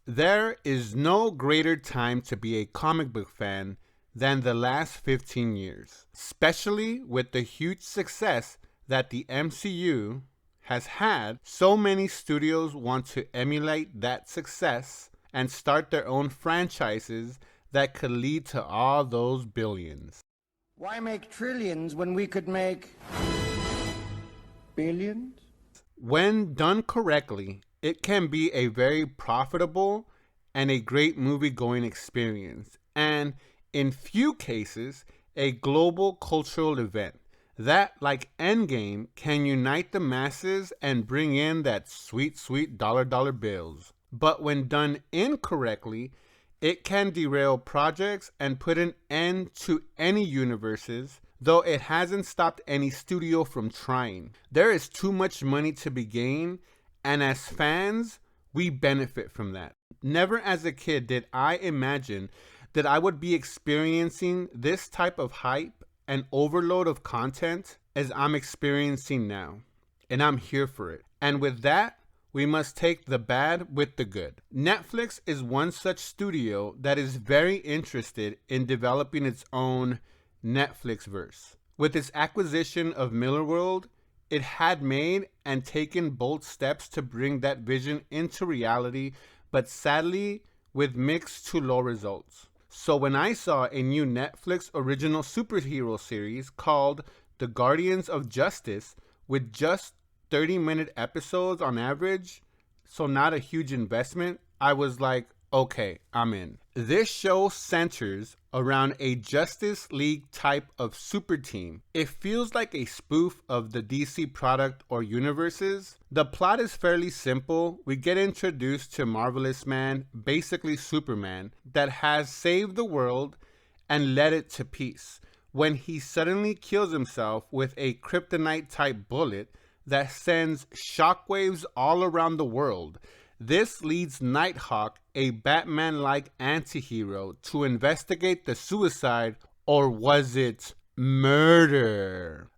There is no greater time to be a comic book fan than the last 15 years, especially with the huge success that the MCU has had. So many studios want to emulate that success and start their own franchises that could lead to all those billions. Why make trillions when we could make billions? When done correctly, it can be a very profitable and a great movie-going experience, and in few cases, a global cultural event that, like Endgame, can unite the masses and bring in that sweet, sweet dollar bills. But when done incorrectly, it can derail projects and put an end to any universes, though it hasn't stopped any studio from trying. There is too much money to be gained, and as fans, we benefit from that. Never as a kid did I imagine that I would be experiencing this type of hype and overload of content as I'm experiencing now. And I'm here for it. And with that, we must take the bad with the good. Netflix is one such studio that is very interested in developing its own Netflix verse. With its acquisition of Millarworld, it had made and taken bold steps to bring that vision into reality, but sadly with mixed to low results. So when I saw a new Netflix original superhero series called The Guardians of Justice with just 30-minute episodes on average, so not a huge investment, I was like, okay, I'm in. This show centers around a Justice League type of super team. It feels like a spoof of the DC product or universes. The plot is fairly simple. We get introduced to Marvelous Man, basically Superman, that has saved the world and led it to peace, when he suddenly kills himself with a kryptonite type bullet that sends shockwaves all around the world. This leads Nighthawk, a Batman-like anti-hero, to investigate the suicide, or was it murder?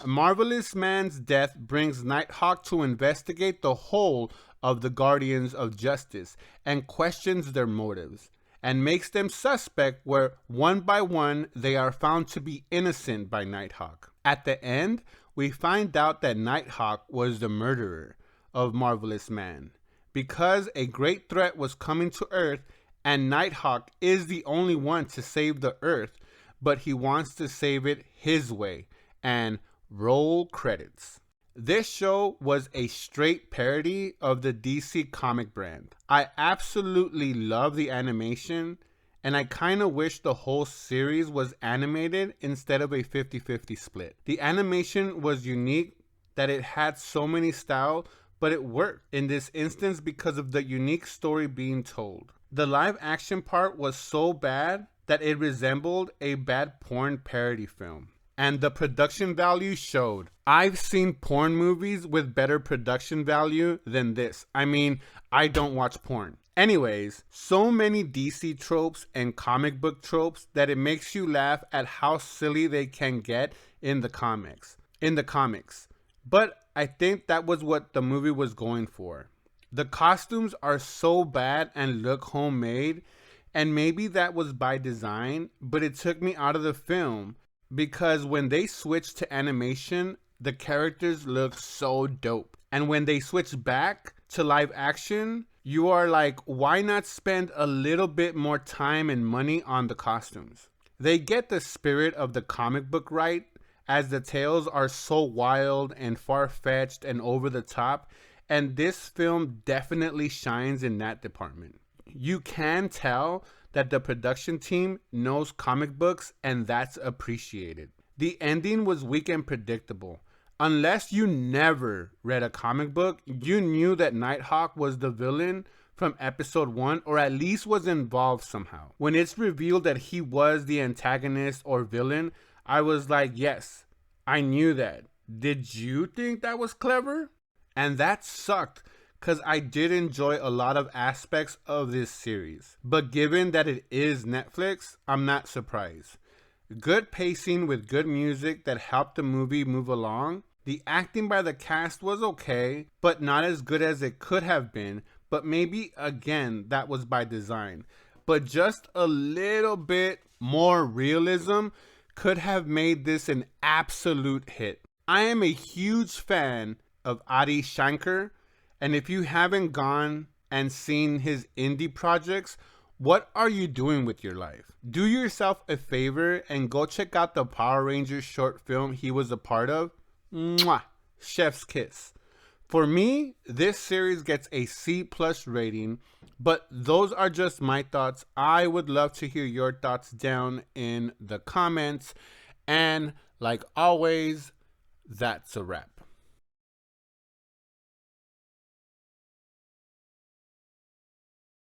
Marvelous Man's death brings Nighthawk to investigate the whole of the Guardians of Justice and questions their motives, and makes them suspect where one by one they are found to be innocent by Nighthawk. At the end, we find out that Nighthawk was the murderer of Marvelous Man because a great threat was coming to Earth, and Nighthawk is the only one to save the Earth, but he wants to save it his way. And roll credits. This show was a straight parody of the DC comic brand. I absolutely love the animation, and I kind of wish the whole series was animated instead of a 50-50 split. The animation was unique that it had so many styles, but it worked in this instance because of the unique story being told. The live action part was so bad that it resembled a bad porn parody film. And the production value showed. I've seen porn movies with better production value than this. I mean, I don't watch porn. Anyways, so many DC tropes and comic book tropes that it makes you laugh at how silly they can get in the comics. But I think that was what the movie was going for. The costumes are so bad and look homemade, and maybe that was by design, but it took me out of the film. Because when they switched to animation, the characters look so dope. And when they switch back to live action, you are like, why not spend a little bit more time and money on the costumes? They get the spirit of the comic book right, as the tales are so wild and far-fetched and over the top, and this film definitely shines in that department. You can tell that the production team knows comic books, and that's appreciated. The ending was weak and predictable. Unless you never read a comic book, you knew that Nighthawk was the villain from episode 1, or at least was involved somehow. When it's revealed that he was the antagonist or villain, I was like, yes, I knew that. Did you think that was clever? And that sucked, because I did enjoy a lot of aspects of this series. But given that it is Netflix, I'm not surprised. Good pacing with good music that helped the movie move along. The acting by the cast was okay, but not as good as it could have been, but maybe again that was by design. But just a little bit more realism could have made this an absolute hit. I am a huge fan of Adi Shankar, and if you haven't gone and seen his indie projects, what are you doing with your life? Do yourself a favor and go check out the Power Rangers short film he was a part of. Mwah! Chef's kiss. For me, this series gets a C plus rating, but those are just my thoughts. I would love to hear your thoughts down in the comments. And like always, that's a wrap.